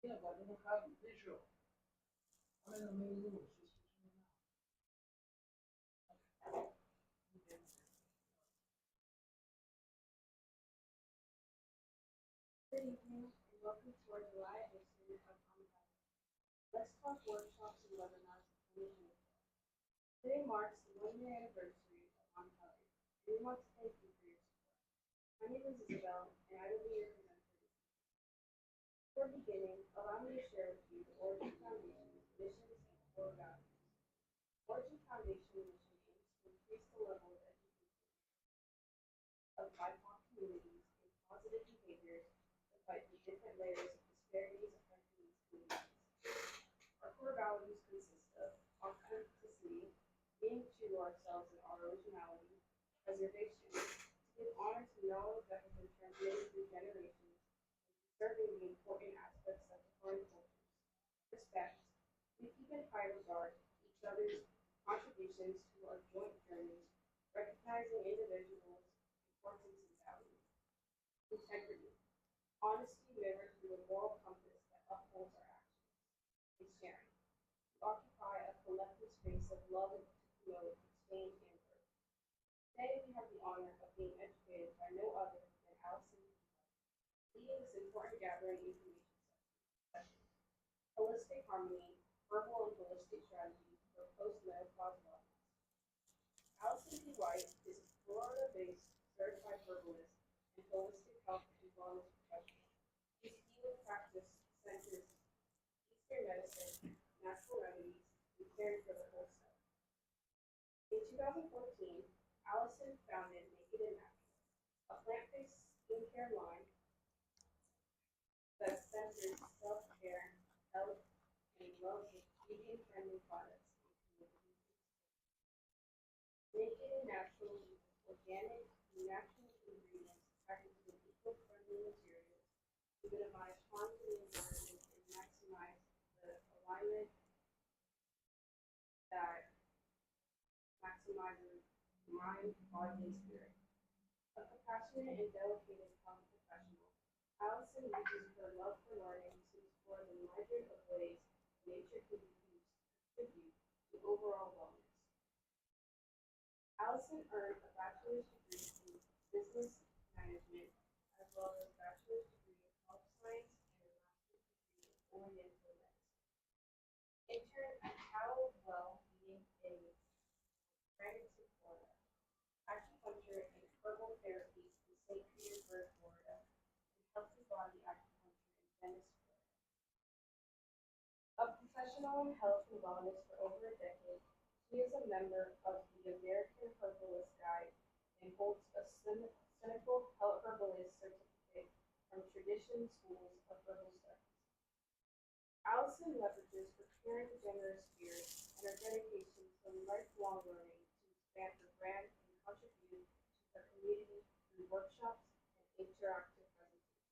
Yeah, but they don't have visual. I'm in the main room. She's switching it out. Good evening and welcome to our July edition of Uncovered. Let's talk workshops and webinars of 2024. Today marks the 1 year anniversary of Uncovered, and we want to thank you for your support. My name is Isabel, and I will be your presenter. Before beginning, allow me to share with you the Origin Foundation's missions and core values. Origin Foundation mission aims to increase the level of education of BIPOC communities in positive behaviors to fight the different layers of disparities affecting these communities. Our core values consist of authenticity, being true to ourselves and our originality, preservation, to give honor to knowledge that has been transmitted through generations, preserving the important aspects of the foreign cultures, respect, we keep in high regard each other's contributions to our joint journey, recognizing individuals' importance and value, integrity, honesty mirrored through a moral compass that upholds our actions, and sharing. Occupy a collective space of love and to promote exchange and growth. Today, we have the honor of being educated by no other than Allison, leading this important gathering information session. Holistic Harmony, Herbal and Holistic Strategies for Post-Menopause Wellness. Allison P. White is a Florida-based certified herbalist and holistic health and wellness professional. His field of practice centers Eastern medicine, natural remedies, and caring for the whole self. In 2014, Allison founded Naked and Natural, a plant-based skincare line that centers self-care, health, and love with vegan-friendly products and community. Naked and Natural uses organic, natural ingredients packaged in eco-friendly materials to minimize harm to the environment and maximize the alignment that maximizes mind, body, and spirit. A compassionate and dedicated health professional, Allison uses her love for learning to explore the myriad of ways nature can contribute to overall wellness. Allison earned a bachelor's degree in business management as well as a bachelor's degree in health science and a master's degree in oriental medicine. Interned at How Well Being in Bradenton, Florida. Acupuncture and herbal therapy in St. Petersburg, Florida, and Healthy Body Acupuncture in Venice, Florida. A professional in health and wellness for over a decade, she is a member of the American Herbalist Guide and holds a clinical herbalist certificate from Tradition Schools of Herbal Studies. Allison leverages her caring, generous spirit and her dedication to lifelong learning to expand her brand and contribute to her community through workshops and interactive presentations.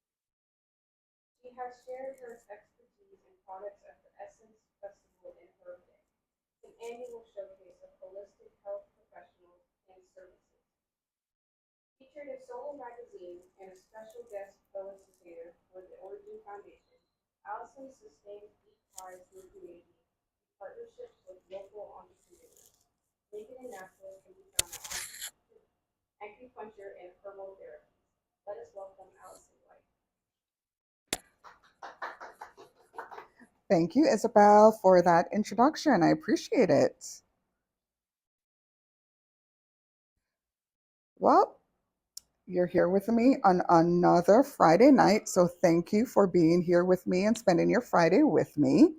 She has shared her expertise and products at the Essence Festival in Herb Day, an annual showcase of holistic health professionals and services. Featured in Solo Magazine and a special guest felicitator for the Origin Foundation, Allison sustains deep ties to the community in partnership with local entrepreneurs. Naked and Natural can be found at acupuncture and herbal therapies. Let us welcome Allison White. Thank you, Isabel, for that introduction. I appreciate it. Well, you're here with me on another Friday night, so thank you for being here with me and spending your Friday with me.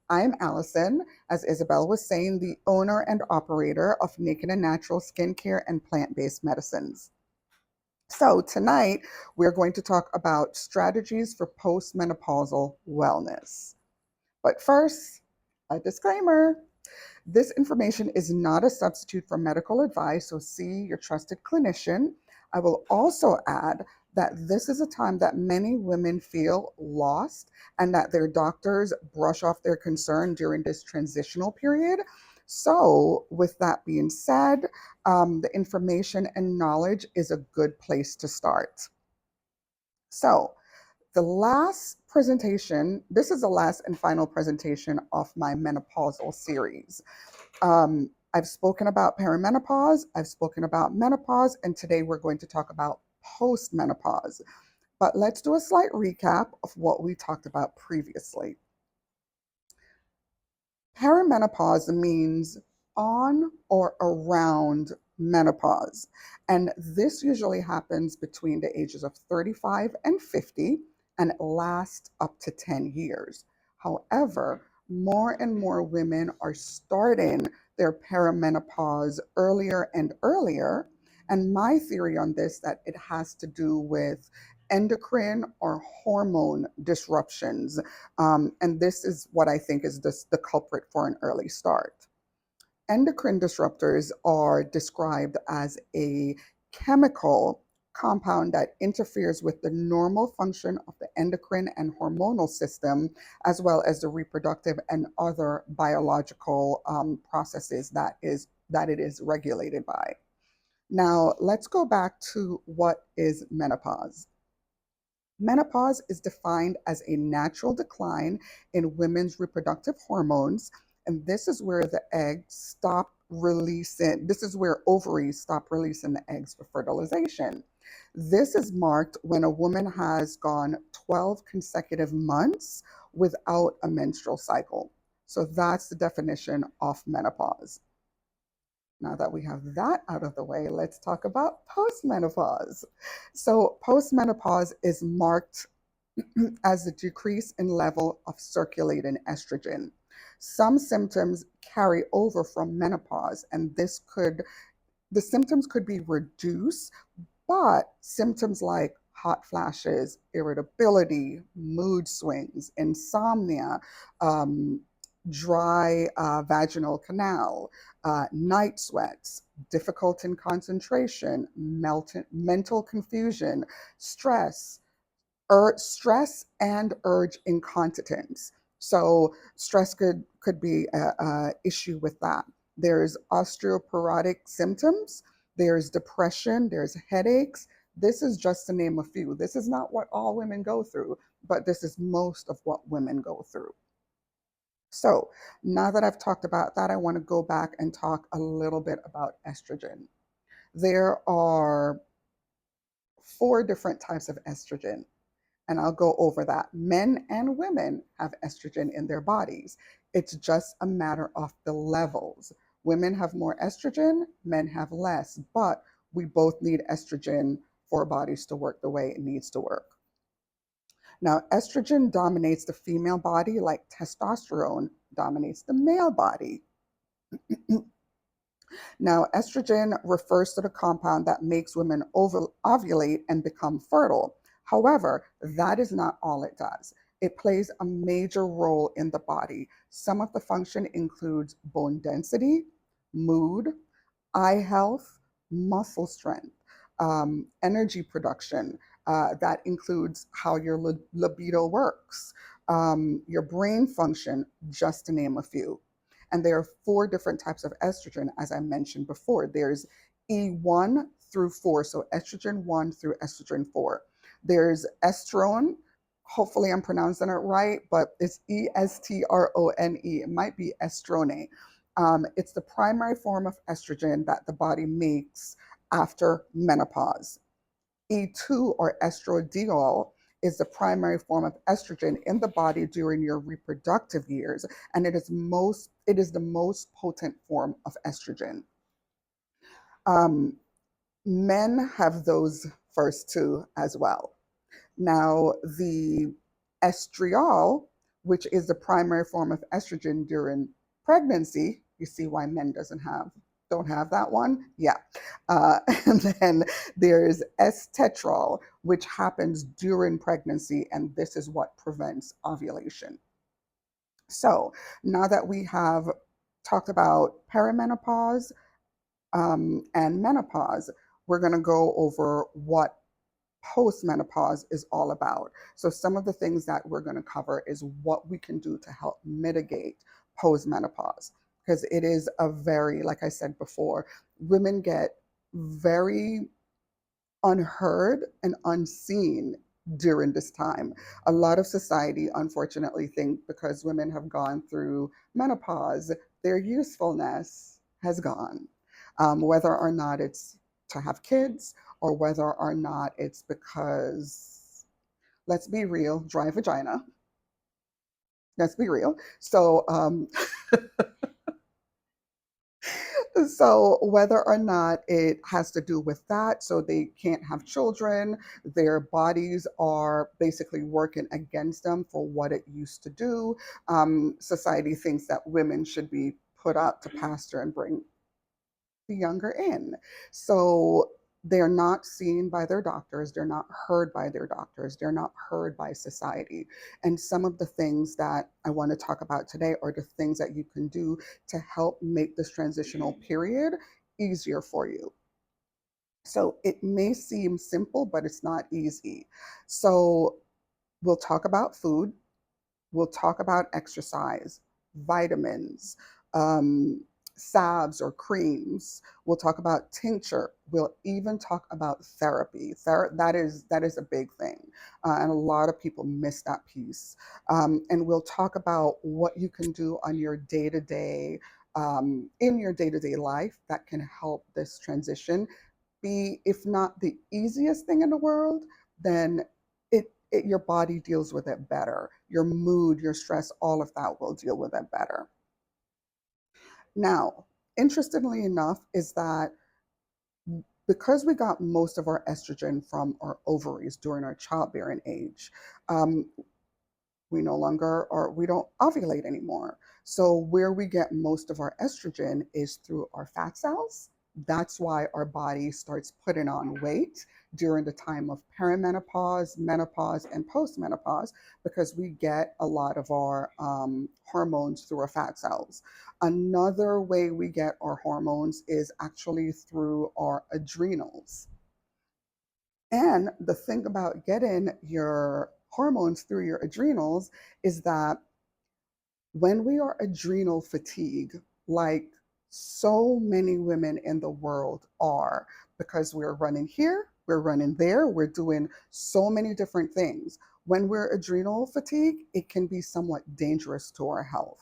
I'm Allison, as Isabel was saying, the owner and operator of Naked and Natural Skincare and Plant Based Medicines. So, tonight we're going to talk about strategies for postmenopausal wellness. But first, a disclaimer. This information is not a substitute for medical advice, so see your trusted clinician. I will also add that this is a time that many women feel lost and that their doctors brush off their concern during this transitional period. So, with that being said, the information and knowledge is a good place to start. So, The last presentation, this is the last and final presentation of my menopausal series. I've spoken about perimenopause, I've spoken about menopause, and today we're going to talk about postmenopause. But let's do a slight recap of what we talked about previously. Perimenopause means on or around menopause. And this usually happens between the ages of 35 and 50 and lasts up to 10 years. However, more and more women are starting their perimenopause earlier and earlier. And my theory on this that it has to do with endocrine or hormone disruptions, and this is what I think is the culprit for an early start. Endocrine disruptors are described as a chemical compound that interferes with the normal function of the endocrine and hormonal system, as well as the reproductive and other biological processes that it is regulated by. Now, let's go back to what is menopause. Menopause is defined as a natural decline in women's reproductive hormones, and this is where the eggs stop releasing, this is where ovaries stop releasing the eggs for fertilization. This is marked when a woman has gone 12 consecutive months without a menstrual cycle. So that's the definition of menopause. Now that we have that out of the way, let's talk about postmenopause. So, postmenopause is marked as a decrease in level of circulating estrogen. Some symptoms carry over from menopause, and the symptoms could be reduced, but symptoms like hot flashes, irritability, mood swings, insomnia, um, dry vaginal canal, night sweats, difficult in concentration, mental confusion, stress, stress and urge incontinence. So stress could be a issue with that. There's osteoporotic symptoms, there's depression, there's headaches. This is just to name a few. This is not what all women go through, but this is most of what women go through. So now that I've talked about that, I want to go back and talk a little bit about estrogen. There are 4 different types of estrogen, and I'll go over that. Men and women have estrogen in their bodies. It's just a matter of the levels. Women have more estrogen, men have less, but we both need estrogen for our bodies to work the way it needs to work. Now, estrogen dominates the female body like testosterone dominates the male body. Now, estrogen refers to the compound that makes women ovulate and become fertile. However, that is not all it does. It plays a major role in the body. Some of the function includes bone density, mood, eye health, muscle strength, energy production. That includes how your libido works, your brain function, just to name a few. And there are 4 different types of estrogen, as I mentioned before. There's E1 through 4, so estrogen 1 through estrogen 4. There's estrone. Hopefully, I'm pronouncing it right, but it's estrone. It might be estrone. It's the primary form of estrogen that the body makes after menopause. E2 or estradiol is the primary form of estrogen in the body during your reproductive years, and it is the most potent form of estrogen. Um, Men have those first 2 as well. Now, the estriol, which is the primary form of estrogen during pregnancy, you see why men don't have that one? Yeah. And then there's estetrol, which happens during pregnancy, and this is what prevents ovulation. So now that we have talked about perimenopause and menopause, we're going to go over what postmenopause is all about. So some of the things that we're going to cover is what we can do to help mitigate postmenopause, because it is a very, like I said before, women get very unheard and unseen during this time. A lot of society, unfortunately, think because women have gone through menopause, their usefulness has gone. Whether or not it's to have kids or whether or not it's because, let's be real, dry vagina. Let's be real. So whether or not it has to do with that, so they can't have children, their bodies are basically working against them for what it used to do. Society thinks that women should be put out to pasture and bring the younger in. So they're not seen by their doctors, they're not heard by their doctors, they're not heard by society. And some of the things that I want to talk about today are the things that you can do to help make this transitional period easier for you. So it may seem simple, but it's not easy. So we'll talk about food. We'll talk about exercise, vitamins, um, salves or creams. We'll talk about tincture. We'll even talk about therapy. That is a big thing, and a lot of people miss that piece. And we'll talk about what you can do on your day to day. In your day to day life that can help this transition be, if not the easiest thing in the world, then your body deals with it better. Your mood, your stress, all of that will deal with it better. Now, interestingly enough, is that because we got most of our estrogen from our ovaries during our childbearing age, um, we no longer, or we don't ovulate anymore. So where we get most of our estrogen is through our fat cells. That's why our body starts putting on weight during the time of perimenopause, menopause, and postmenopause, because we get a lot of our hormones through our fat cells. Another way we get our hormones is actually through our adrenals. And the thing about getting your hormones through your adrenals is that when we are adrenal fatigue, like so many women in the world are, because we're running here, we're running there, we're doing so many different things. When we're adrenal fatigue, it can be somewhat dangerous to our health.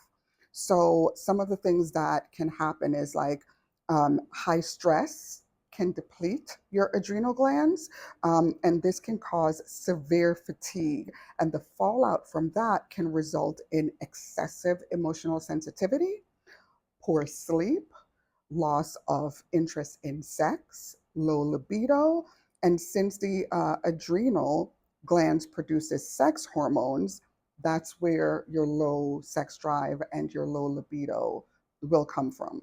So, some of the things that can happen is like high stress can deplete your adrenal glands, and this can cause severe fatigue, and the fallout from that can result in excessive emotional sensitivity, poor sleep, loss of interest in sex, low libido. And since the adrenal glands produces sex hormones, that's where your low sex drive and your low libido will come from.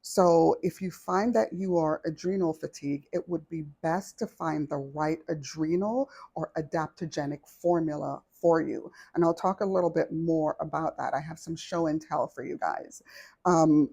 So, if you find that you are adrenal fatigue, it would be best to find the right adrenal or adaptogenic formula for you. And I'll talk a little bit more about that. I have some show and tell for you guys. Um,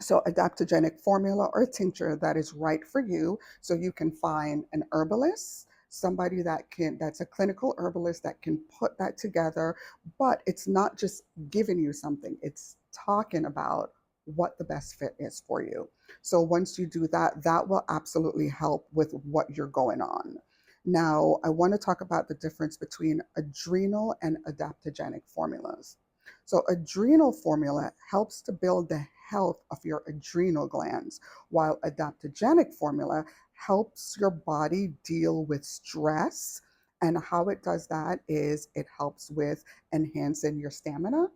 so, adaptogenic formula or tincture that is right for you. So, you can find an herbalist, somebody that's a clinical herbalist that can put that together. But it's not just giving you something, it's talking about what the best fit is for you. So, once you do that, that will absolutely help with what you're going on. Now, I want to talk about the difference between adrenal and adaptogenic formulas. So, adrenal formula helps to build the health of your adrenal glands, while adaptogenic formula helps your body deal with stress. And how it does that is it helps with enhancing your stamina,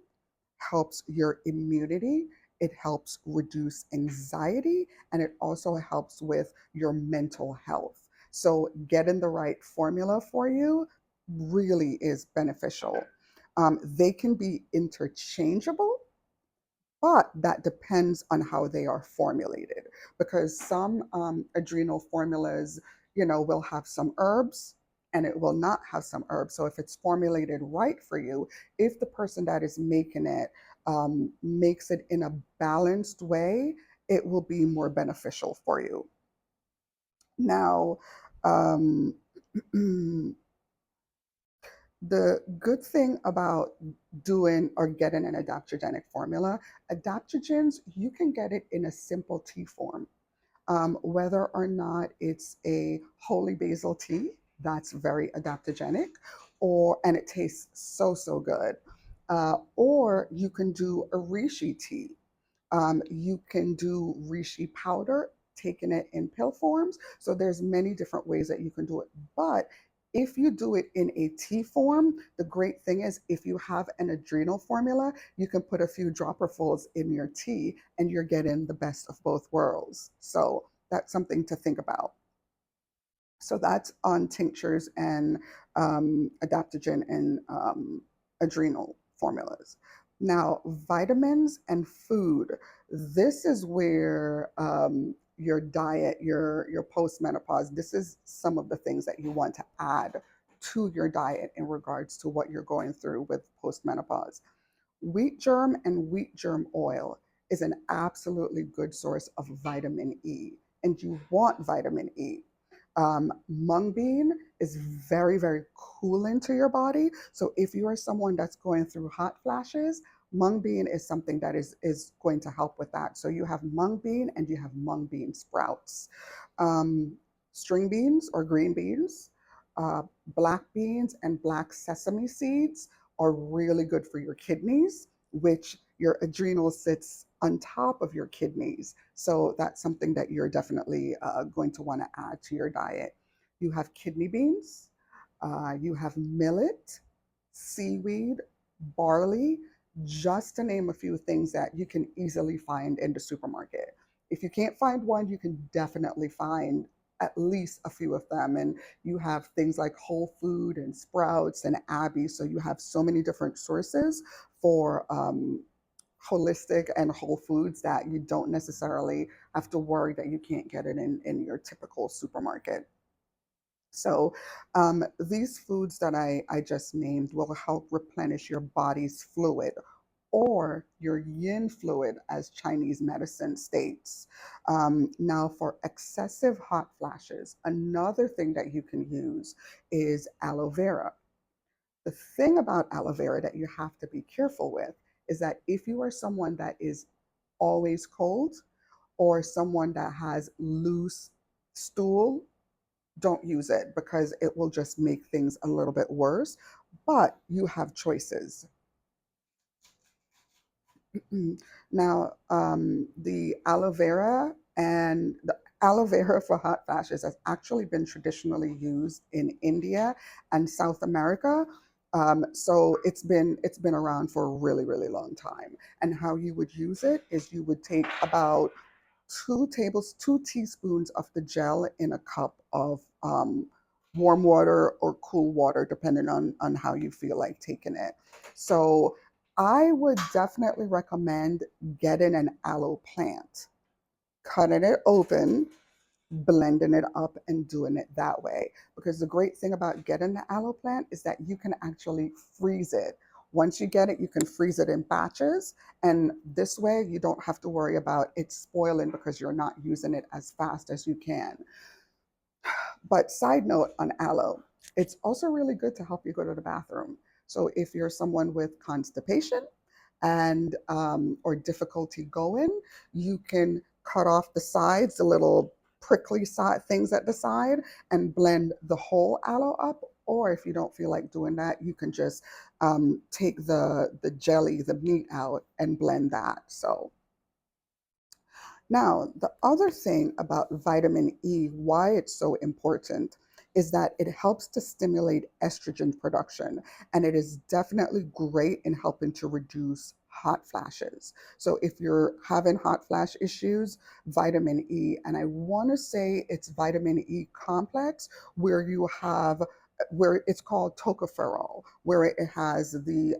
helps your immunity, it helps reduce anxiety, and it also helps with your mental health. So, getting the right formula for you really is beneficial. They can be interchangeable, but that depends on how they are formulated, because some adrenal formulas, will have some herbs and it will not have some herbs. So if it's formulated right for you, if the person that is making it makes it in a balanced way, it will be more beneficial for you. Now, um, the good thing about doing or getting an adaptogenic formula, adaptogens, you can get it in a simple tea form. Whether or not it's a holy basil tea, That's very adaptogenic, or and it tastes so so good. Or you can do a reishi tea. You can do reishi powder, taking it in pill forms. So there's many different ways that you can do it. But if you do it in a tea form, the great thing is if you have an adrenal formula, you can put a few dropperfuls in your tea and you're getting the best of both worlds. So that's something to think about. So that's on tinctures and adaptogen and adrenal formulas. Now, vitamins and food. This is where your diet, your postmenopause. This is some of the things that you want to add to your diet in regards to what you're going through with postmenopause. Wheat germ and wheat germ oil is an absolutely good source of vitamin E, and you want vitamin E. Mung bean is very, very cooling to your body. So if you are someone that's going through hot flashes, mung bean is something that is going to help with that. So you have mung bean and you have mung bean sprouts. Um, String beans or green beans, black beans and black sesame seeds are really good for your kidneys, which your adrenal sits on top of your kidneys. So that's something that you're definitely going to want to add to your diet. You have kidney beans, you have millet, seaweed, barley, just to name a few things that you can easily find in the supermarket. If you can't find one, you can definitely find at least a few of them. And you have things like Whole Food and Sprouts and Abby. So you have so many different sources for holistic and whole foods that you don't necessarily have to worry that you can't get it in your typical supermarket. So these foods that I just named will help replenish your body's fluid or your yin fluid, as Chinese medicine states. Now, for excessive hot flashes, another thing that you can use is aloe vera. The thing about aloe vera that you have to be careful with is that if you are someone that is always cold or someone that has loose stool, don't use it because it will just make things a little bit worse. But you have choices. Now, the aloe vera and the aloe vera for hot flashes has actually been traditionally used in India and South America. So it's been around for a really really long time. And how you would use it is you would take about 2 teaspoons of the gel in a cup of warm water or cool water, depending on how you feel like taking it. So I would definitely recommend getting an aloe plant, cutting it open, blending it up, and doing it that way. Because the great thing about getting the aloe plant is that you can actually freeze it. Once you get it, you can freeze it in batches. And this way, you don't have to worry about it spoiling because you're not using it as fast as you can. But side note on aloe, it's also really good to help you go to the bathroom. So if you're someone with constipation and or difficulty going, you can cut off the sides, the little prickly side things at the side, and blend the whole aloe up. Or if you don't feel like doing that, you can just take the jelly, the meat out, and blend that. So now, the other thing about vitamin E, why it's so important, is that it helps to stimulate estrogen production, and it is definitely great in helping to reduce hot flashes. So, if you're having hot flash issues, vitamin E, and I want to say it's vitamin E complex, where you have where it's called tocopherol, where it has the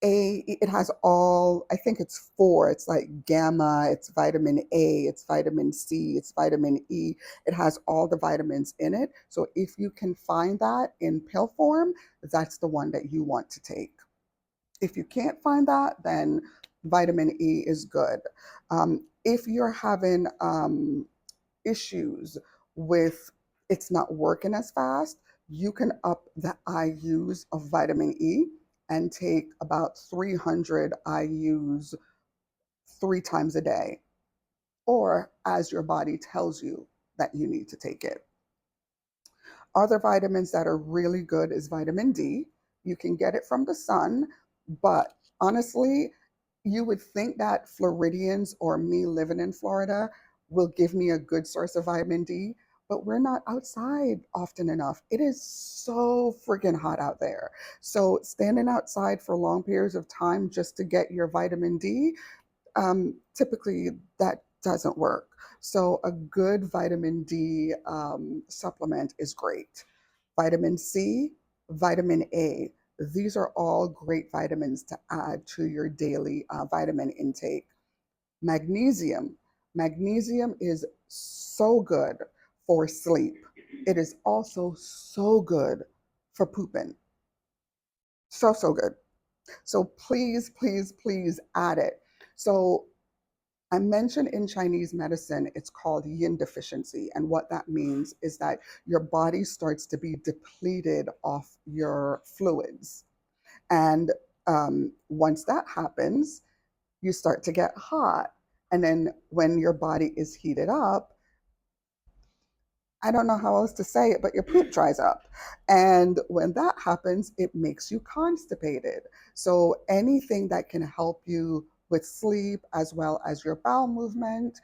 it has all, I think it's four. It's like gamma, it's vitamin A, it's vitamin C, it's vitamin E. It has all the vitamins in it. So if you can find that in pill form, that's the one that you want to take. If you can't find that, then vitamin E is good. If you're having issues with it's not working as fast, you can up the IUs of vitamin E and take about 300 IUs 3 times a day, or as your body tells you that you need to take it. Other vitamins that are really good is vitamin D. You can get it from the sun, but honestly, you would think that Floridians or me living in Florida will give me a good source of vitamin D, but we're not outside often enough. It is so freaking hot out there. So, standing outside for long periods of time just to get your vitamin D, typically that doesn't work. So, a good vitamin D supplement is great. Vitamin C, vitamin A. These are all great vitamins to add to your daily vitamin intake. Magnesium. Magnesium is so good for sleep. It is also so good for pooping. So, so good. So, please, please, please add it. So, I mentioned in Chinese medicine, it's called yin deficiency. And what that means is that your body starts to be depleted of your fluids. And once that happens, you start to get hot. And then when your body is heated up, I don't know how else to say it, but your poop dries up. And when that happens, it makes you constipated. So anything that can help you with sleep as well as your bowel movement,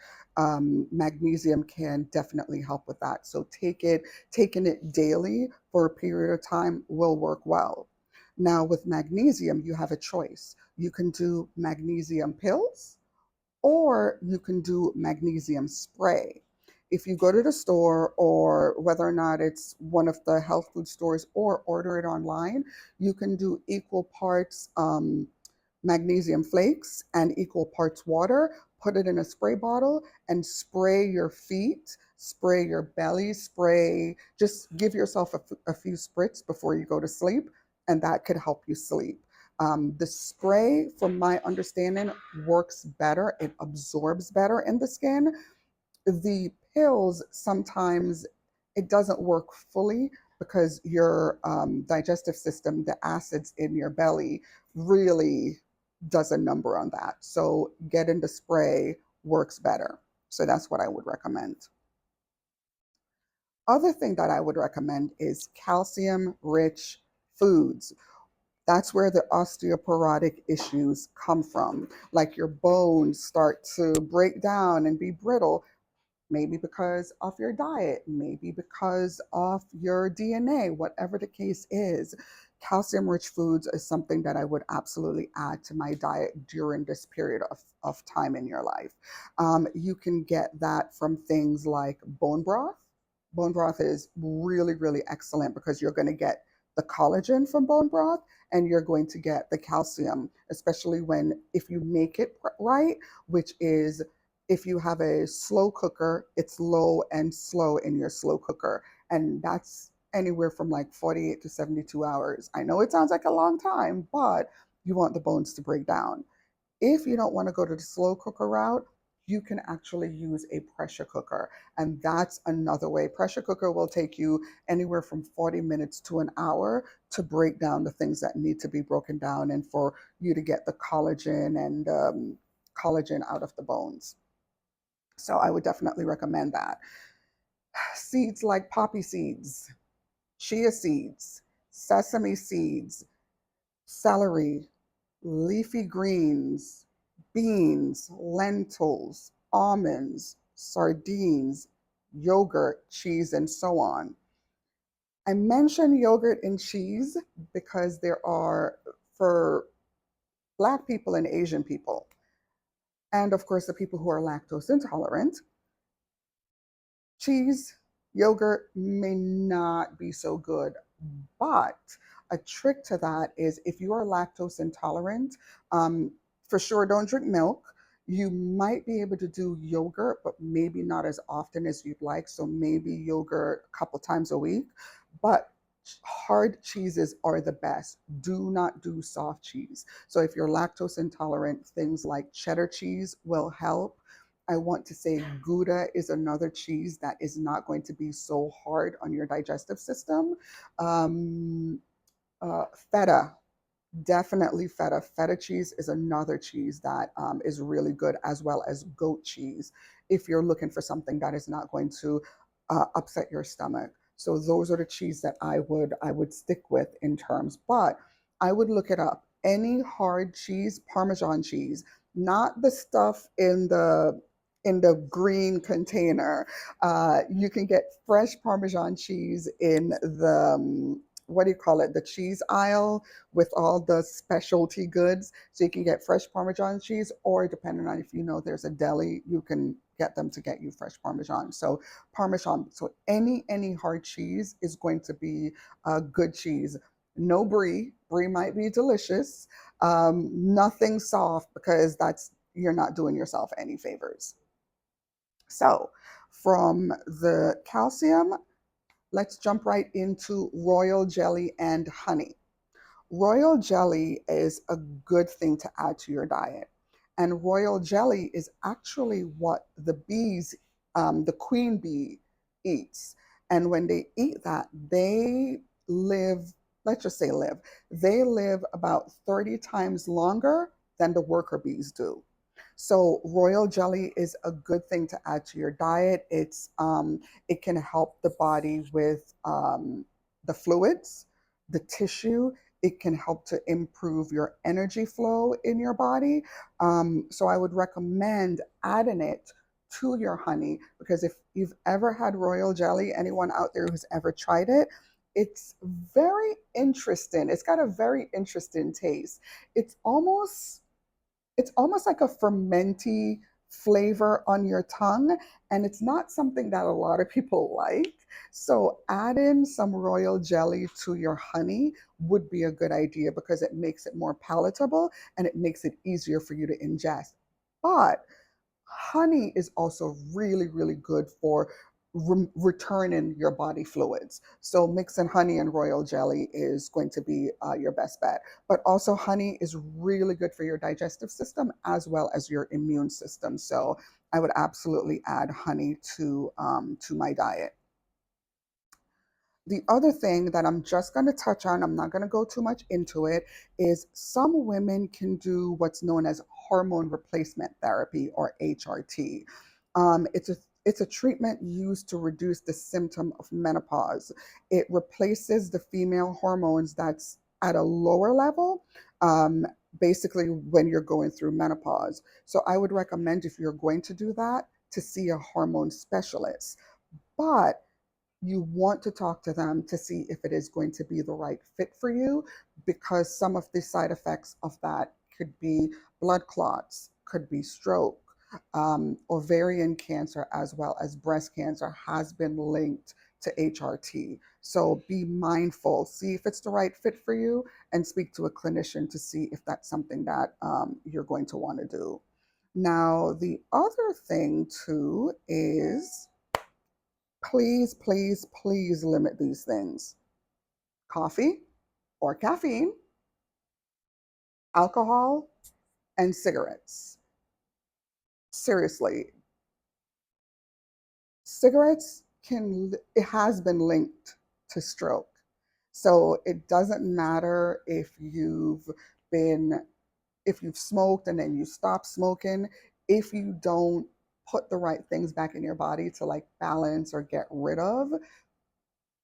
magnesium can definitely help with that. So taking it daily for a period of time will work well. Now with magnesium, you have a choice. You can do magnesium pills or you can do magnesium spray. If you go to the store, or whether or not it's one of the health food stores, or order it online, you can do equal parts magnesium flakes and equal parts water. Put it in a spray bottle and spray your feet, spray your belly, just give yourself a few spritz before you go to sleep, and that could help you sleep. The spray, from my understanding, works better. It absorbs better in the skin. The pills, sometimes it doesn't work fully because your digestive system, the acids in your belly, really does a number on that. So getting the spray works better. So that's what I would recommend. Other thing that I would recommend is calcium rich foods. That's where the osteoporotic issues come from. Like your bones start to break down and be brittle, maybe because of your diet, maybe because of your DNA, whatever the case is. Calcium rich foods is something that I would absolutely add to my diet during this period of time in your life. You can get that from things like bone broth. Bone broth is really, really excellent because you're going to get the collagen from bone broth and you're going to get the calcium, especially if you make it right, which is if you have a slow cooker, it's low and slow in your slow cooker. And that's anywhere from like 48 to 72 hours. I know it sounds like a long time, but you want the bones to break down. If you don't want to go to the slow cooker route, you can actually use a pressure cooker. And that's another way. Pressure cooker will take you anywhere from 40 minutes to an hour to break down the things that need to be broken down and for you to get the collagen and collagen out of the bones. So I would definitely recommend that. Seeds like poppy seeds, chia seeds, sesame seeds, celery, leafy greens, beans, lentils, almonds, sardines, yogurt, cheese, and so on. I mention yogurt and cheese because there are, for Black people and Asian people, and of course the people who are lactose intolerant, cheese, yogurt may not be so good. But a trick to that is if you are lactose intolerant, for sure don't drink milk. You might be able to do yogurt, but maybe not as often as you'd like. So maybe yogurt a couple times a week. But hard cheeses are the best. Do not do soft cheese. So if you're lactose intolerant, things like cheddar cheese will help. I want to say Gouda is another cheese that is not going to be so hard on your digestive system. Um, Feta, definitely feta. Feta cheese is another cheese that is really good, as well as goat cheese, if you're looking for something that is not going to upset your stomach. So those are the cheese that I would stick with in terms. But I would look it up. Any hard cheese, Parmesan cheese, not the stuff in the green container. You can get fresh Parmesan cheese in the what do you call it? The cheese aisle with all the specialty goods. So you can get fresh Parmesan cheese, or depending on if you know there's a deli, you can get them to get you fresh Parmesan. So Parmesan. So any hard cheese is going to be a good cheese. No brie. Brie might be delicious. Nothing soft because that's you're not doing yourself any favors. So, from the calcium, let's jump right into royal jelly and honey. Royal jelly is a good thing to add to your diet. And royal jelly is actually what the bees, the queen bee, eats. And when they eat that, they live, let's just say live, they live about 30 times longer than the worker bees do. So royal jelly is a good thing to add to your diet. It can help the body with the fluids, the tissue. It can help to improve your energy flow in your body. So I would recommend adding it to your honey because if you've ever had royal jelly, anyone out there who's ever tried it, it's very interesting. It's got a very interesting taste. It's almost it's almost like a fermenty flavor on your tongue, and it's not something that a lot of people like. So adding some royal jelly to your honey would be a good idea because it makes it more palatable and it makes it easier for you to ingest. But honey is also really, really good for returning your body fluids. So mixing honey and royal jelly is going to be your best bet. But also, honey is really good for your digestive system as well as your immune system. So I would absolutely add honey to my diet. The other thing that I'm just going to touch on, I'm not going to go too much into it, is some women can do what's known as hormone replacement therapy or HRT. It's a treatment used to reduce the symptom of menopause. It replaces the female hormones that's at a lower level, um, basically when you're going through menopause. So I would recommend if you're going to do that to see a hormone specialist. But you want to talk to them to see if it is going to be the right fit for you because some of the side effects of that could be blood clots, could be stroke, ovarian cancer, as well as breast cancer has been linked to HRT. So be mindful, see if it's the right fit for you, and speak to a clinician to see if that's something that you're going to want to do. Now, the other thing too is please, please, please limit these things: coffee or caffeine, alcohol, and cigarettes. Seriously, cigarettes it has been linked to stroke. So it doesn't matter been, if you've smoked and then you stop smoking, if you don't put the right things back in your body to like balance or get rid of,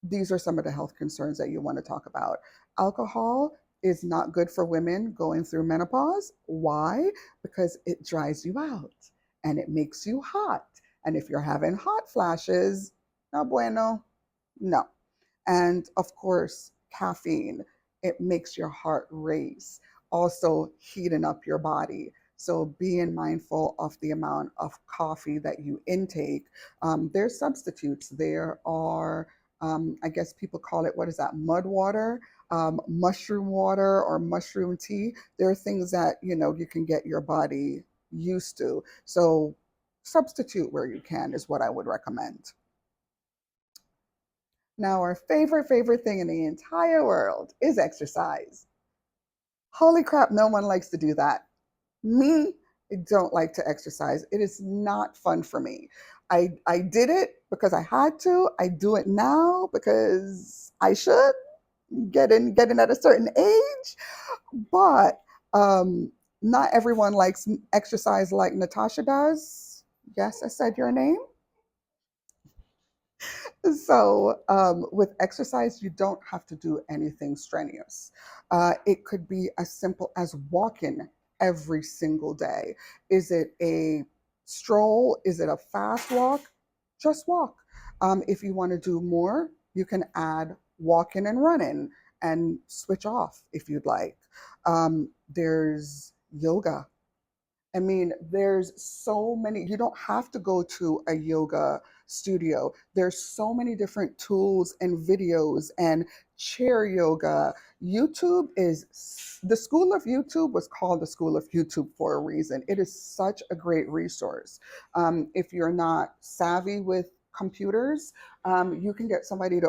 these are some of the health concerns that you want to talk about. Alcohol is not good for women going through menopause. Why? Because it dries you out and it makes you hot. And if you're having hot flashes, no bueno, no. And of course, caffeine, it makes your heart race, also heating up your body. So being mindful of the amount of coffee that you intake. There's substitutes. There are, I guess people call it, what is that, mud water, mushroom water, or mushroom tea. There are things that, you can get your body used to. So substitute where you can is what I would recommend. Now, our favorite thing in the entire world is exercise. Holy crap, no one likes to do that. Me, I don't like to exercise. It is not fun for me. I did it because I had to. I do it now because I should, getting at a certain age. But not everyone likes exercise like Natasha does. Yes, I said your name. So, with exercise, you don't have to do anything strenuous. It could be as simple as walking every single day. Is it a stroll? Is it a fast walk? Just walk. If you want to do more, you can add walking and running and switch off if you'd like. There's yoga. I mean, there's so many, you don't have to go to a yoga studio. There's so many different tools and videos and chair yoga. YouTube is, the school of YouTube was called the school of YouTube for a reason. It is such a great resource. If you're not savvy with computers, you can get somebody to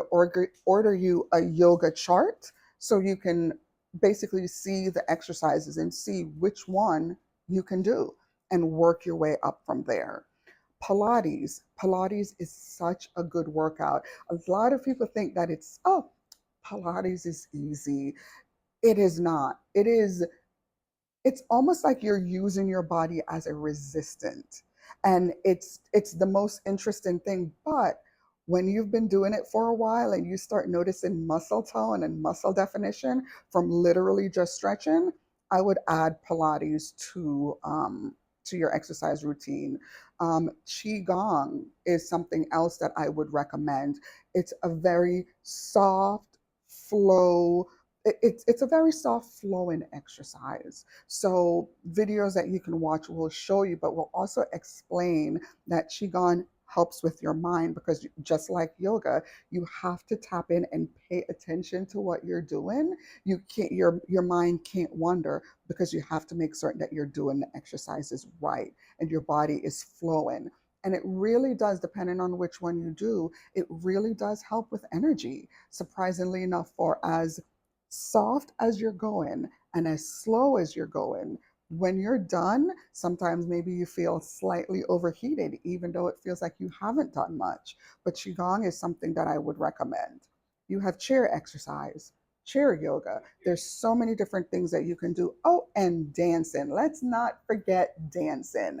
order you a yoga chart so you can basically see the exercises and see which one you can do and work your way up from there. Pilates is such a good workout. A lot of people think that it's, oh, Pilates is easy. It is not. It's almost like you're using your body as a resistant, and it's the most interesting thing. But when you've been doing it for a while and you start noticing muscle tone and muscle definition from literally just stretching, I would add Pilates to your exercise routine. Qigong is something else that I would recommend. It's a very soft flow, it's a very soft flowing exercise. So videos that you can watch will show you, but will also explain that Qigong helps with your mind, because just like yoga, you have to tap in and pay attention to what you're doing. You can't, your mind can't wander, because you have to make certain that you're doing the exercises right and your body is flowing. And it really does, depending on which one you do, it really does help with energy. Surprisingly enough, for as soft as you're going and as slow as you're going, when you're done, sometimes maybe you feel slightly overheated, even though it feels like you haven't done much. But Qigong is something that I would recommend. You have chair exercise, chair yoga. There's so many different things that you can do. Oh, and dancing. Let's not forget dancing.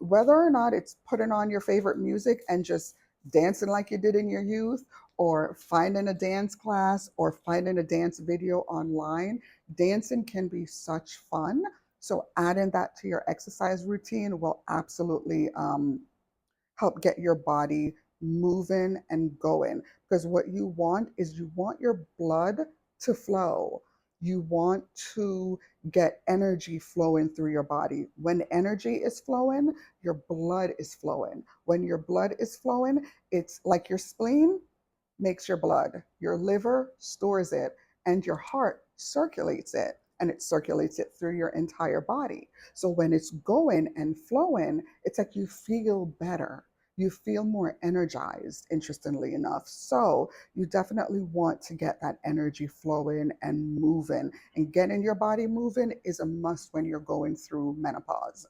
Whether or not it's putting on your favorite music and just dancing like you did in your youth, or finding a dance class, or finding a dance video online, dancing can be such fun. So adding that to your exercise routine will absolutely help get your body moving and going. Because what you want is, you want your blood to flow. You want to get energy flowing through your body. When energy is flowing, your blood is flowing. When your blood is flowing, it's like your spleen makes your blood, your liver stores it, and your heart circulates it. And it circulates it through your entire body. So when it's going and flowing, it's like you feel better. You feel more energized, interestingly enough. So you definitely want to get that energy flowing and moving. And getting your body moving is a must when you're going through menopause.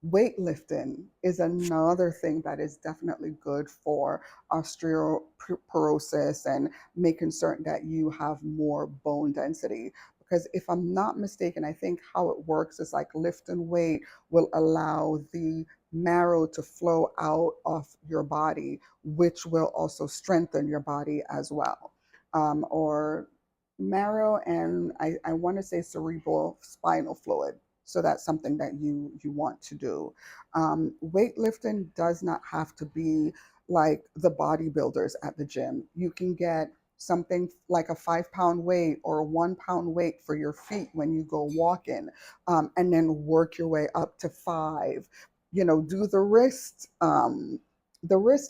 Weightlifting is another thing that is definitely good for osteoporosis and making certain that you have more bone density. Because if I'm not mistaken, I think how it works is like lifting weight will allow the marrow to flow out of your body, which will also strengthen your body as well. Or marrow, and I want to say cerebral spinal fluid. So that's something that you want to do. Weightlifting does not have to be like the bodybuilders at the gym. You can get something like a 5 pound weight or a 1 pound weight for your feet when you go walking, and then work your way up to five. You know, do the wrist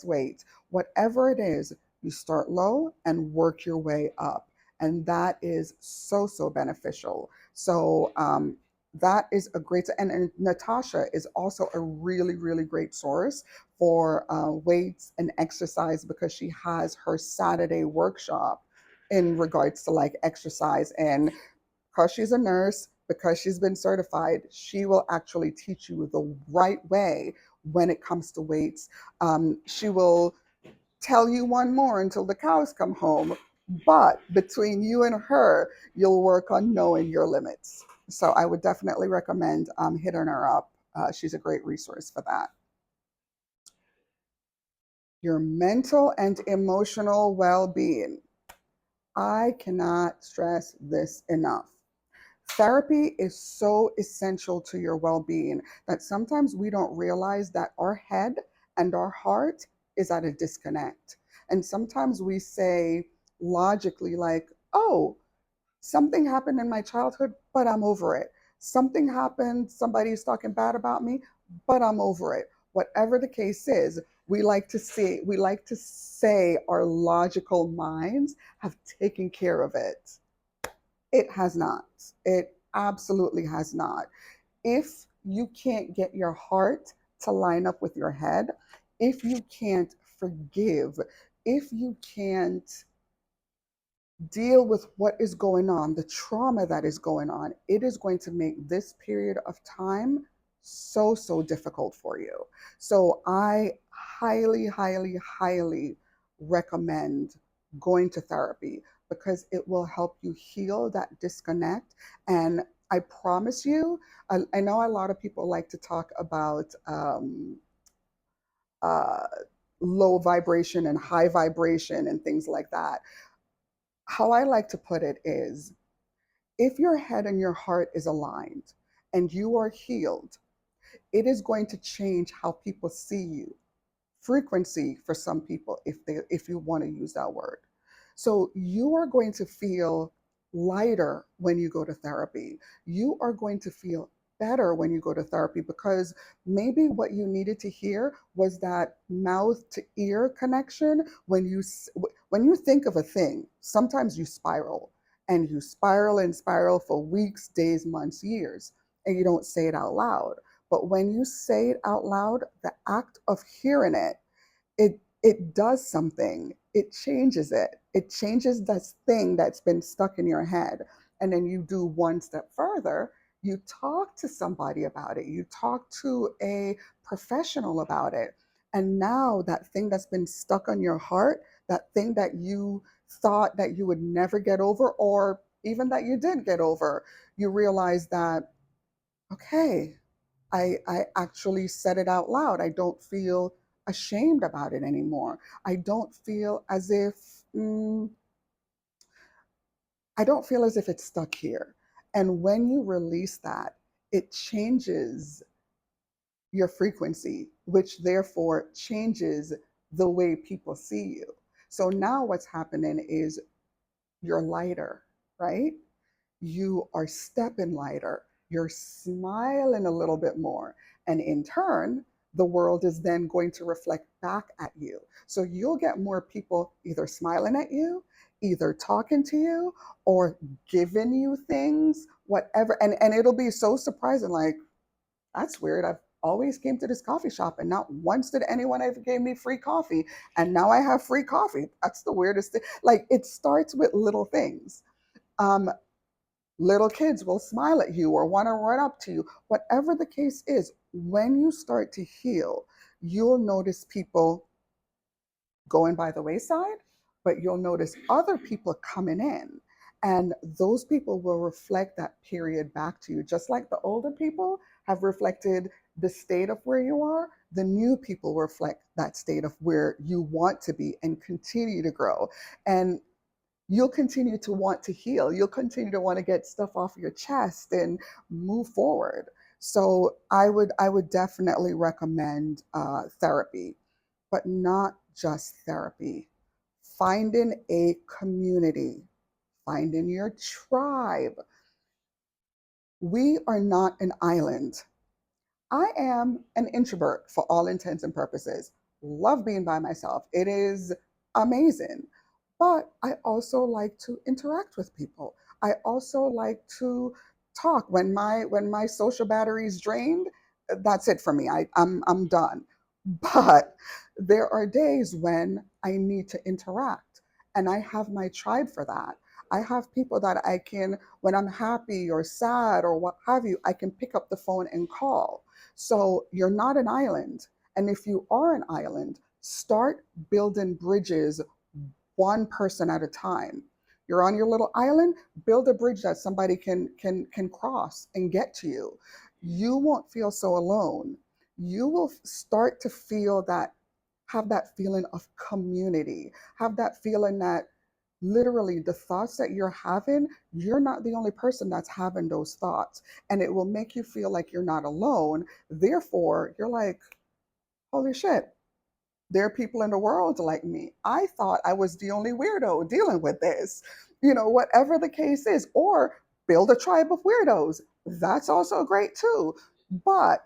weight, whatever it is. You start low and work your way up, and that is so beneficial. So that is a great, and Natasha is also a really great source for weights and exercise, because she has her Saturday workshop in regards to like exercise. And because she's a nurse, because she's been certified, she will actually teach you the right way when it comes to weights. She will tell you one more until the cows come home. But between you and her, you'll work on knowing your limits. So I would definitely recommend hitting her up. She's a great resource for that. your mental and emotional well being. I cannot stress this enough. Therapy is so essential to your well being that sometimes we don't realize that our head and our heart is at a disconnect. And sometimes we say logically, like, oh, something happened in my childhood, but I'm over it. Something happened, somebody's talking bad about me, but I'm over it. Whatever the case is, we like to say our logical minds have taken care of it. It has not. It absolutely has not. If you can't get your heart to line up with your head, if you can't forgive, if you can't deal with what is going on, the trauma that is going on, it is going to make this period of time so, so difficult for you. So I highly, highly, highly recommend going to therapy because it will help you heal that disconnect. And I promise you, I know a lot of people like to talk about uh, low vibration and high vibration and things like that. How I like to put it is if your head and your heart is aligned and you are healed, it is going to change how people see you. Frequency for some people, if you want to use that word. So you are going to feel lighter when you go to therapy. You are going to feel better when you go to therapy because maybe what you needed to hear was that mouth to ear connection. When you think of a thing, sometimes you spiral and you spiral and spiral for weeks, days, months, years, and you don't say it out loud. But when you say it out loud, the act of hearing it does something. It changes it. It changes that thing that's been stuck in your head. And then you do one step further. You talk to somebody about it. You talk to a professional about it. And now that thing that's been stuck on your heart, that thing that you thought that you would never get over, or even that you did get over, you realize that, okay, I actually said it out loud. I don't feel ashamed about it anymore. I don't feel as if I don't feel as if it's stuck here. And when you release that, it changes your frequency, which therefore changes the way people see you. So now what's happening is you're lighter, right? You are stepping lighter, you're smiling a little bit more. And in turn, the world is then going to reflect back at you. So you'll get more people either smiling at you, either talking to you, or giving you things, whatever. And it'll be so surprising, like, that's weird. I've always came to this coffee shop and not once did anyone ever give me free coffee. And now I have free coffee. That's the weirdest thing. Like it starts with little things. Um, Little kids will smile at you or want to run up to you. Whatever the case is, when you start to heal, you'll notice people going by the wayside, but you'll notice other people coming in. And those people will reflect that period back to you. Just like the older people have reflected the state of where you are, the new people reflect that state of where you want to be and continue to grow. And you'll continue to want to heal. You'll continue to want to get stuff off your chest and move forward. So I would definitely recommend therapy, but not just therapy. Finding a community, finding your tribe. We are not an island. I am an introvert for all intents and purposes. Love being by myself. It is amazing. But I also like to interact with people. I also like to talk. When my social battery is drained, that's it for me. I'm done. But there are days when I need to interact, and I have my tribe for that. I have people that I can, when I'm happy or sad or what have you, I can pick up the phone and call. So you're not an island. And if you are an island, start building bridges one person at a time. You're on your little island, build a bridge that somebody can cross and get to you. You won't feel so alone. You will start to feel that have that feeling of community, have that feeling that literally the thoughts that you're having, you're not the only person that's having those thoughts. And it will make you feel like you're not alone. Therefore, you're like, holy shit, there are people in the world like me. I thought I was the only weirdo dealing with this, whatever the case is, or build a tribe of weirdos. That's also great too. But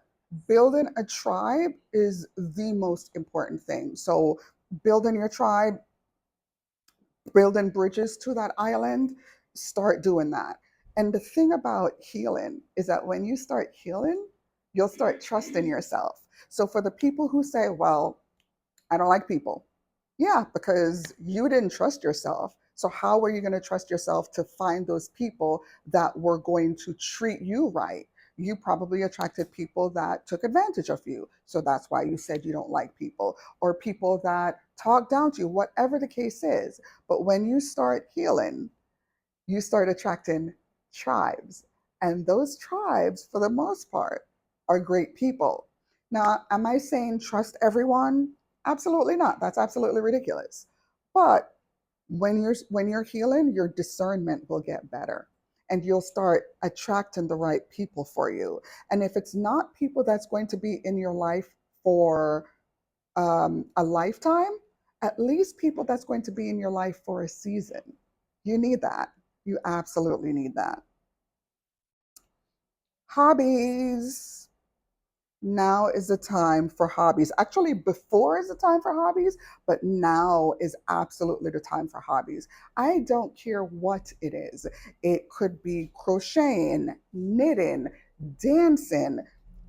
building a tribe is the most important thing. So, building your tribe, building bridges to that island, start doing that. And the thing about healing is that when you start healing, you'll start trusting yourself. So, for the people who say, well, I don't like people. Yeah, because you didn't trust yourself. So, how are you going to trust yourself to find those people that were going to treat you right? You probably attracted people that took advantage of you. So, that's why you said you don't like people, or people that talk down to you, whatever the case is. But when you start healing, you start attracting tribes. And those tribes, for the most part, are great people. Now, am I saying trust everyone? Absolutely not. That's absolutely ridiculous. But when you're healing, your discernment will get better and you'll start attracting the right people for you. And if it's not people that's going to be in your life for a lifetime, at least people that's going to be in your life for a season. You need that. You absolutely need that. Hobbies. Now is the time for hobbies. Actually, before is the time for hobbies, but now is absolutely the time for hobbies. I don't care what it is. It could be crocheting, knitting, dancing.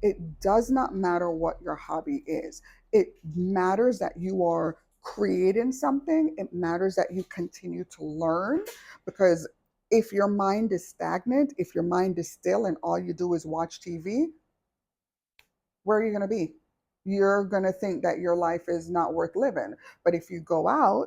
It does not matter what your hobby is. It matters that you are creating something. It matters that you continue to learn, because if your mind is stagnant, if your mind is still and all you do is watch TV, where are you going to be? You're going to think that your life is not worth living. But if you go out,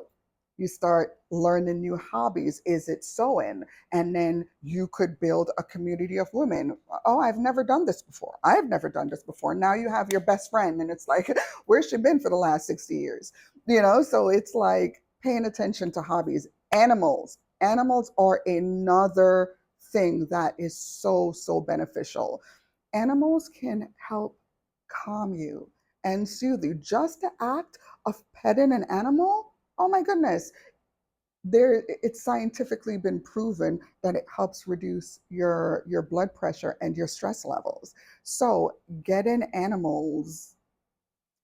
you start learning new hobbies. Is it sewing? And then you could build a community of women. Oh, I've never done this before. I've never done this before. Now you have your best friend, and it's like, where's she been for the last 60 years? So it's like paying attention to hobbies. Animals. Animals are another thing that is so, so beneficial. Animals can help calm you and soothe you. Just the act of petting an animal, oh my goodness, it's scientifically been proven that it helps reduce your blood pressure and your stress levels. So getting animals,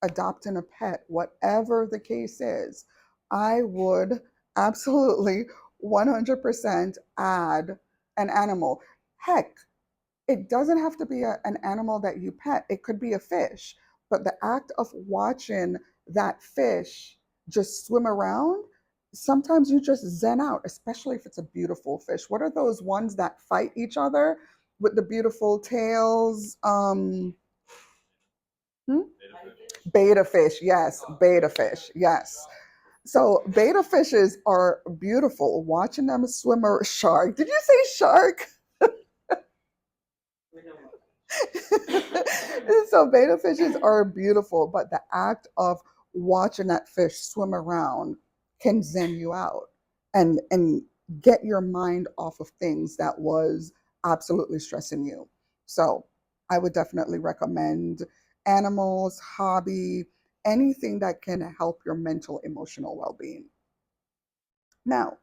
adopting a pet, whatever the case is, I would absolutely 100% add an animal. Heck, it doesn't have to be an animal that you pet, it could be a fish. But the act of watching that fish just swim around, sometimes you just zen out, especially if it's a beautiful fish. What are those ones that fight each other with the beautiful tails? Hmm? Beta fish, yes, beta fish, yes. So beta fishes are beautiful. Watching them swim, or shark. Did you say shark? So beta fishes are beautiful, but the act of watching that fish swim around can zen you out and get your mind off of things that was absolutely stressing you. So I would definitely recommend animals, hobby, anything that can help your mental emotional well-being. Now,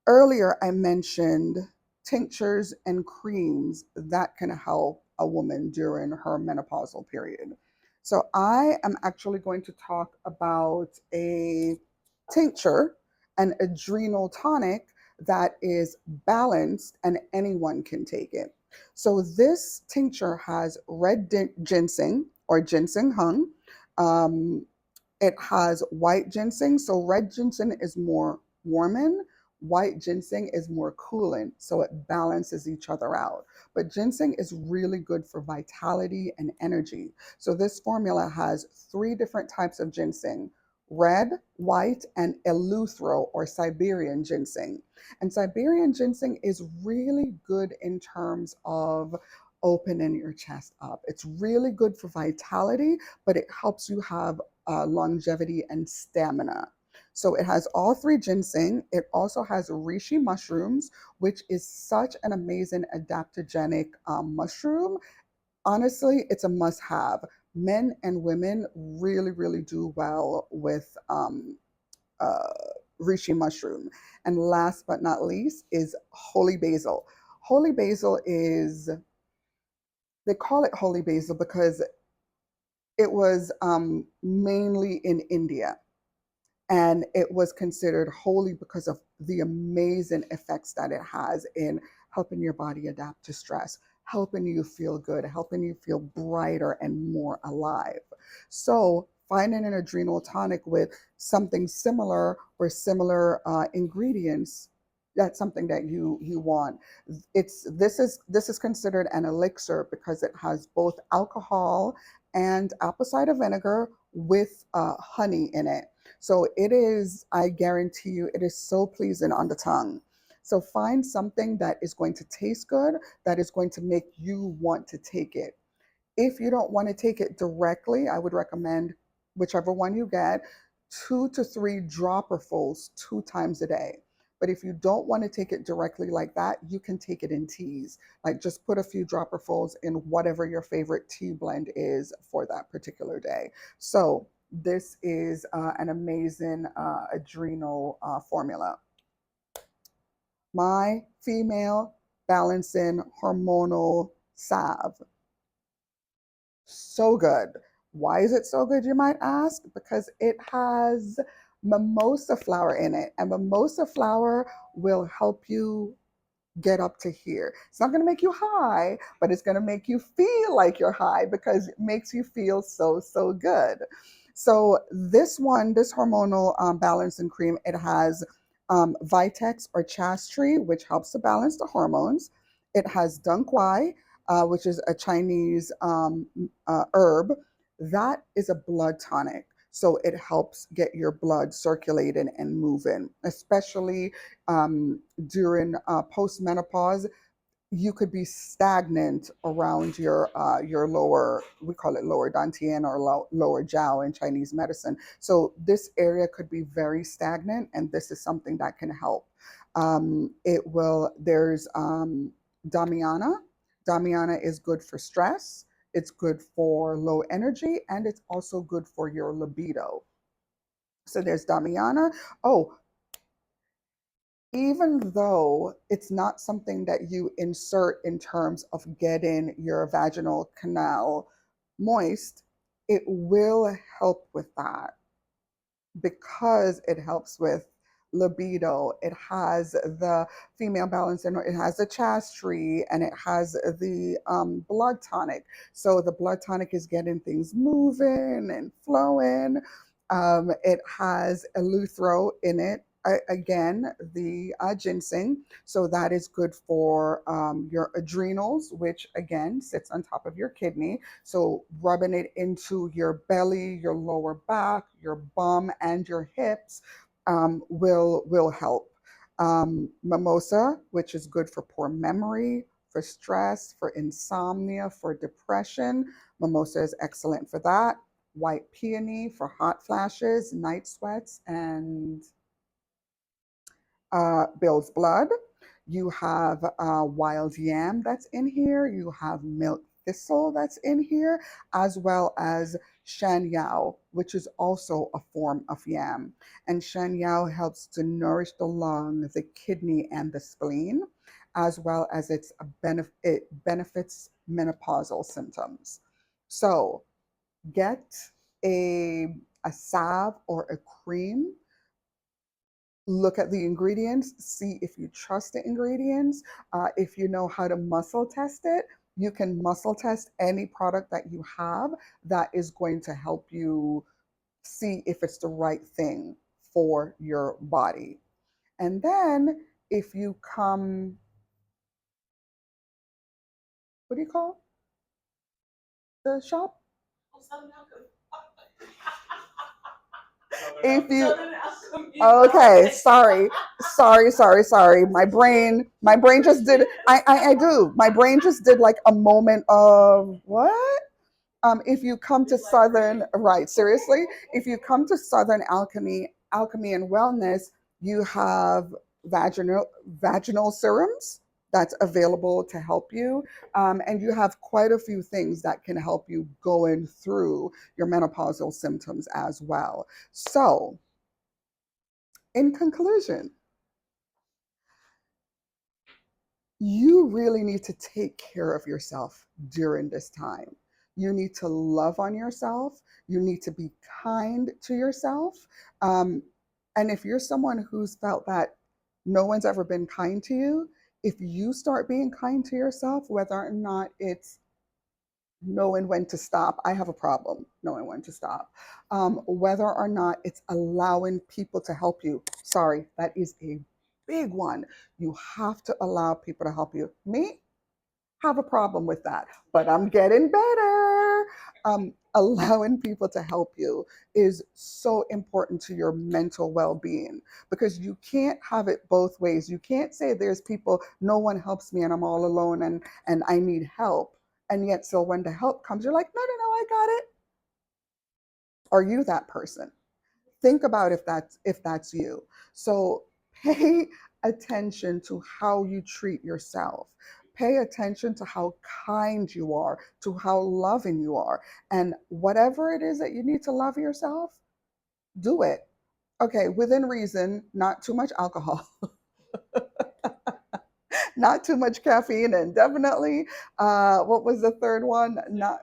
earlier, I mentioned tinctures and creams that can help a woman during her menopausal period. So, I am actually going to talk about a tincture, an adrenal tonic that is balanced and anyone can take it. So, this tincture has red ginseng or ginseng hung. Um, it has white ginseng. So red ginseng is more warming, white ginseng is more cooling. So it balances each other out. But ginseng is really good for vitality and energy. So this formula has three different types of ginseng: red, white, and eleuthero or Siberian ginseng. And Siberian ginseng is really good in terms of opening your chest up. It's really good for vitality, but it helps you have longevity and stamina. So it has all three ginseng. It also has reishi mushrooms, which is such an amazing adaptogenic mushroom. Honestly, it's a must have. Men and women really, really do well with uh, reishi mushroom. And last but not least is holy basil. Holy basil is, they call it holy basil because it was mainly in India, and it was considered holy because of the amazing effects that it has in helping your body adapt to stress, helping you feel good, helping you feel brighter and more alive. So finding an adrenal tonic with something similar or similar ingredients, that's something that you want. This is considered an elixir because it has both alcohol and apple cider vinegar with honey in it. So it is, I guarantee you, it is so pleasing on the tongue. So find something that is going to taste good, that is going to make you want to take it. If you don't want to take it directly, I would recommend whichever one you get, 2 to 3 dropperfuls 2 times a day. But if you don't want to take it directly like that, you can take it in teas. Like just put a few dropperfuls in whatever your favorite tea blend is for that particular day. So this is an amazing adrenal formula. My female balancing hormonal salve. So good. Why is it so good, you might ask? Because it has mimosa flower in it, and mimosa flower will help you get up to here. It's not going to make you high, but it's going to make you feel like you're high because it makes you feel so, so good. So this one, this hormonal balancing cream, it has Vitex or Chastry, which helps to balance the hormones. It has Dunk Quai, which is a Chinese herb. That is a blood tonic. So it helps get your blood circulating and moving, especially during postmenopause. You could be stagnant around your lower, we call it lower dantian or lower jiao in Chinese medicine. So this area could be very stagnant, and this is something that can help. There's Damiana. Damiana is good for stress. It's good for low energy, and it's also good for your libido. So there's Damiana. Oh, even though it's not something that you insert in terms of getting your vaginal canal moist, it will help with that because it helps with libido. It has the female balance and it has the chastity and it has the blood tonic. So the blood tonic is getting things moving and flowing. It has eleuthero in it. Again, the ginseng. So that is good for your adrenals, which again sits on top of your kidney. So rubbing it into your belly, your lower back, your bum, and your hips will help. Mimosa, which is good for poor memory, for stress, for insomnia, for depression. Mimosa is excellent for that. White peony for hot flashes, night sweats, and Bill's blood. You have wild yam that's in here. You have milk thistle that's in here, as well as shan yao, which is also a form of yam. And shan yao helps to nourish the lung, the kidney, and the spleen, as well as it benefits menopausal symptoms. So get a salve or a cream, look at the ingredients, see if you trust the ingredients. If you know how to muscle test it, you can muscle test any product that you have that is going to help you see if it's the right thing for your body. And then if you come, what do you call the shop? if you Southern Alchemy okay, Wellness. sorry. My brain just did. I do. My brain just did like a moment of what? If you come to Southern, right? Seriously, if you come to Southern Alchemy and Wellness, you have vaginal serums that's available to help you, and you have quite a few things that can help you going through your menopausal symptoms as well. So, in conclusion, you really need to take care of yourself during this time. You need to love on yourself. You need to be kind to yourself. Um, and if you're someone who's felt that no one's ever been kind to you, if you start being kind to yourself, whether or not it's knowing when to stop, I have a problem knowing when to stop. Whether or not it's allowing people to help you, sorry, that is a big one. You have to allow people to help you. Me, have a problem with that, but I'm getting better. Allowing people to help you is so important to your mental well being because you can't have it both ways. You can't say there's people, no one helps me and I'm all alone and I need help. And yet, so when the help comes, you're like, no, I got it. Are you that person? Think about if that's you. So pay attention to how you treat yourself. Pay attention to how kind you are, to how loving you are. And whatever it is that you need to love yourself, do it. Okay, within reason, not too much alcohol, not too much caffeine, and definitely, what was the third one? Not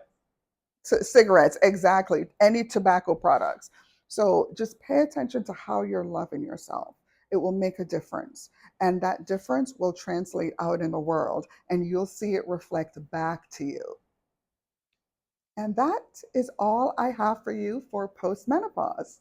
cigarettes, exactly. Any tobacco products. So just pay attention to how you're loving yourself. It will make a difference. And that difference will translate out in the world, and you'll see it reflect back to you. And that is all I have for you for postmenopause.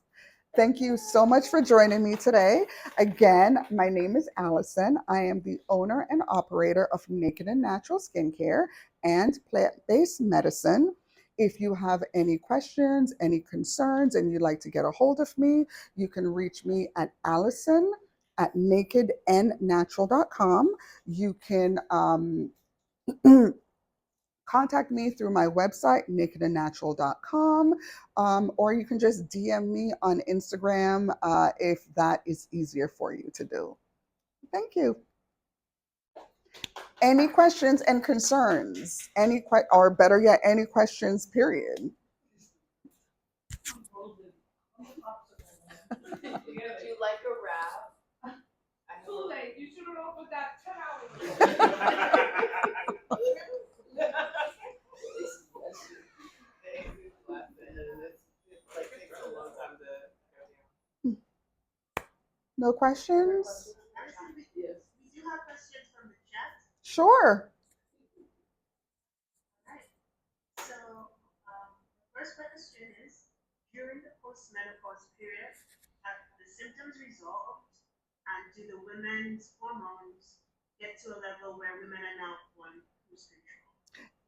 Thank you so much for joining me today. Again, my name is Allison. I am the owner and operator of Naked and Natural Skincare and Plant Based Medicine. If you have any questions, any concerns, and you'd like to get a hold of me, you can reach me at Allison at nakedandnatural.com. You can contact me through my website, nakedandnatural.com, or you can just DM me on Instagram if that is easier for you to do. Thank you. Any questions and concerns? Or better yet, any questions, period? Do you like a wrap? Too late. You should have opened that 10 hours ago. No questions? Yes. We do have questions from the chat. Sure. Right. So, the first question is, during the postmenopause period, have the symptoms resolved, and do the women's hormones get to a level where women are now on cruise control?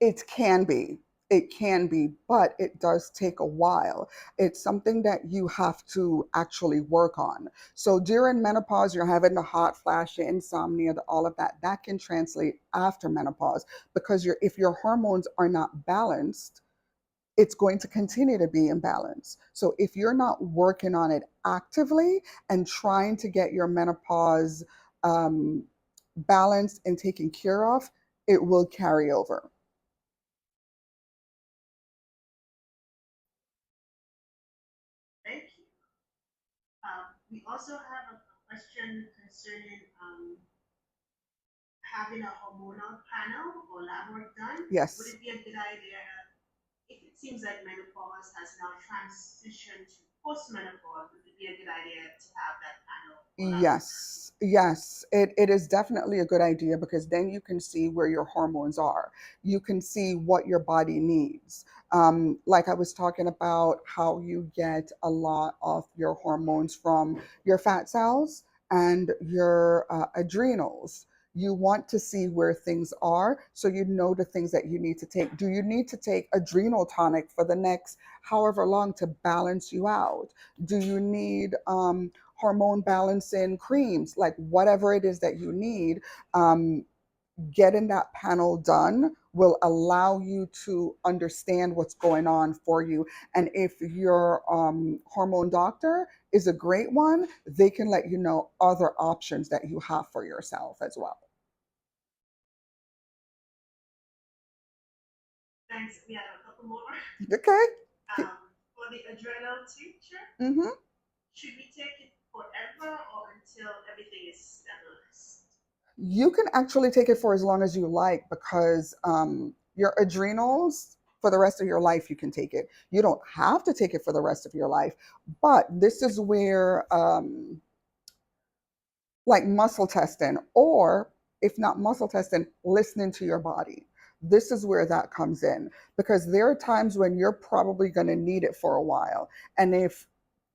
It can be. It can be, but it does take a while. It's something that you have to actually work on. So during menopause, you're having the hot flash, the insomnia, all of that. That can translate after menopause because if your hormones are not balanced, it's going to continue to be imbalanced. So if you're not working on it actively and trying to get your menopause um, balanced and taken care of, it will carry over. Thank you. We also have a question concerning having a hormonal panel or lab work done. Yes. Would it be a good idea if it seems like menopause has now transitioned to postmenopause? Would it be a good idea to have that panel or lab work done? Yes, it is definitely a good idea because then you can see where your hormones are. You can see what your body needs. Like I was talking about how you get a lot of your hormones from your fat cells and your adrenals. You want to see where things are so you know the things that you need to take. Do you need to take adrenal tonic for the next however long to balance you out? Do you need hormone balancing creams? Like whatever it is that you need, um, getting that panel done will allow you to understand what's going on for you. And if your hormone doctor is a great one, they can let you know other options that you have for yourself as well. Thanks. We have a couple more. Okay. For the adrenal tincture, Mm-hmm. should we take it forever or until everything is stabilized? You can actually take it for as long as you like because your adrenals, for the rest of your life, you can take it. You don't have to take it for the rest of your life, but this is where like muscle testing, or if not muscle testing, listening to your body. This is where that comes in because there are times when you're probably going to need it for a while. And if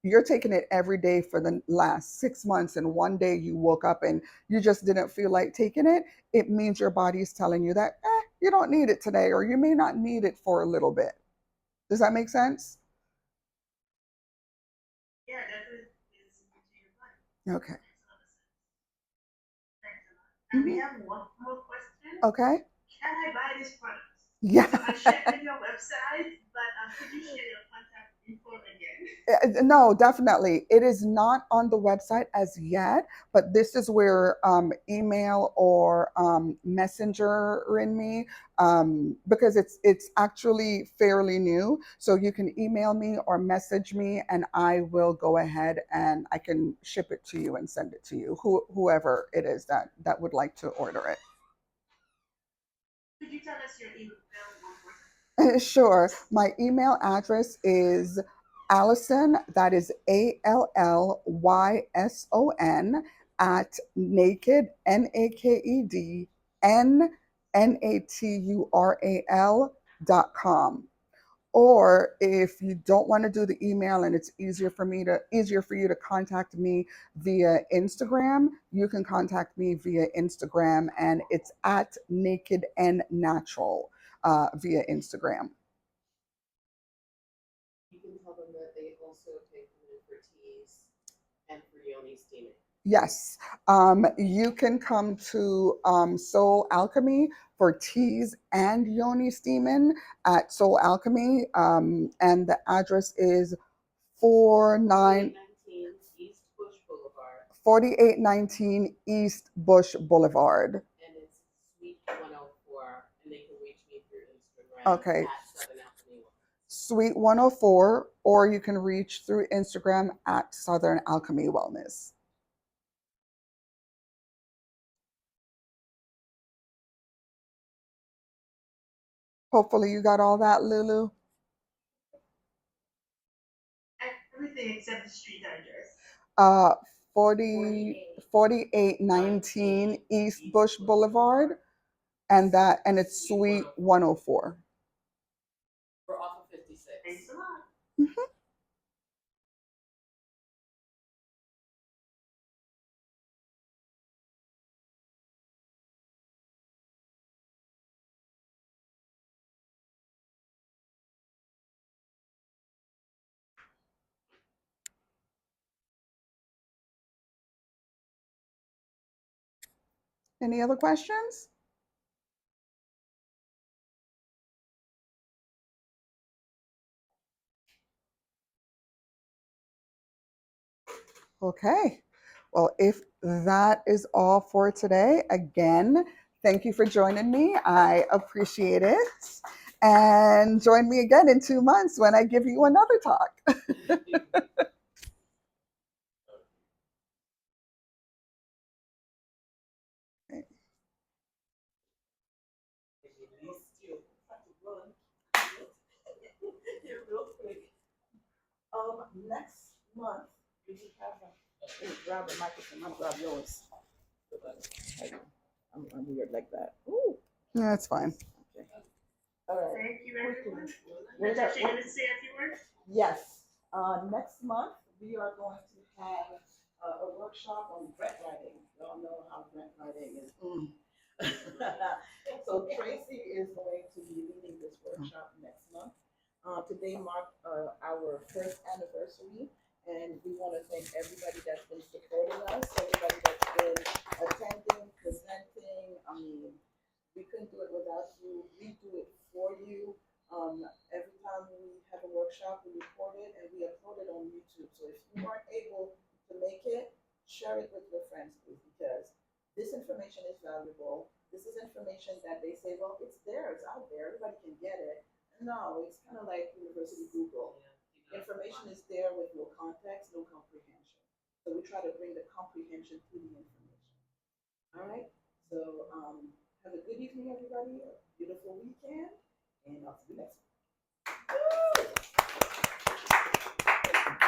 you're taking it every day for the last 6 months and one day you woke up and you just didn't feel like taking it, it means your body is telling you that you don't need it today, or you may not need it for a little bit. Does that make sense? Yeah, definitely listen to your body. Okay. Makes a lot of sense. Thanks a lot. And we Mhm. have one more question. Okay. Can I buy this product? Yeah. So I checked on your website, but could you share your contact info again? No, definitely. It is not on the website as yet, but this is where email or messenger in me, because it's actually fairly new. So you can email me or message me, and I will go ahead and I can ship it to you and send it to you, whoever it is that would like to order it. Could you tell us your email one more time? Sure. My email address is Allison, that is ALLYSON, at naked, NAKED, NATURAL .com. Or if you don't want to do the email and it's easier for you to contact me via Instagram, you can contact me via Instagram, and it's at naked and natural via Instagram. You can tell them that they also take them in for teas and for yoni steaming. Yes, you can come to Soul Alchemy for teas and yoni steaming at Soul Alchemy, and the address is 49 4819 East Bush Boulevard, 4819 East Bush Boulevard. and it's Suite 104, and they can reach me through Instagram Okay, at Southern Alchemy. Suite 104, or you can reach through Instagram at Southern Alchemy Wellness. Hopefully, you got all that, Lulu. Everything except the street address. Uh, 4819 East Bush Boulevard, and it's Suite 104. We're off of 56. Thanks a lot. Mhm. Any other questions? Okay. Well, if that is all for today, again, thank you for joining me. I appreciate it. And join me again in 2 months when I give you another talk. Real quick. Next month, we should have grab the microphone. I'll grab yours. I'm weird like that. Ooh. Yeah, that's fine. Okay. All right. Thank you, everyone. Wait, Natasha, you going to say a few words? yes. Next month, we are going to have a workshop on grant writing. Y'all know how grant writing is. So Tracy is going to be leading this workshop next month. Today marked our first anniversary, and we want to thank everybody that's been supporting us, everybody that's been attending, presenting. I mean, we couldn't do it without you. We do it for you. Every time we have a workshop, we record it and we upload it on YouTube. So if you weren't able to make it, share it with your friends, please, because this information is valuable. This is information that they say, well, it's there, it's out there, everybody can get it. No, it's kind of like University Google. Information is there with no context, no comprehension. So we try to bring the comprehension to the information. All right. So have a good evening, everybody. A beautiful weekend, and I'll see you next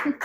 week.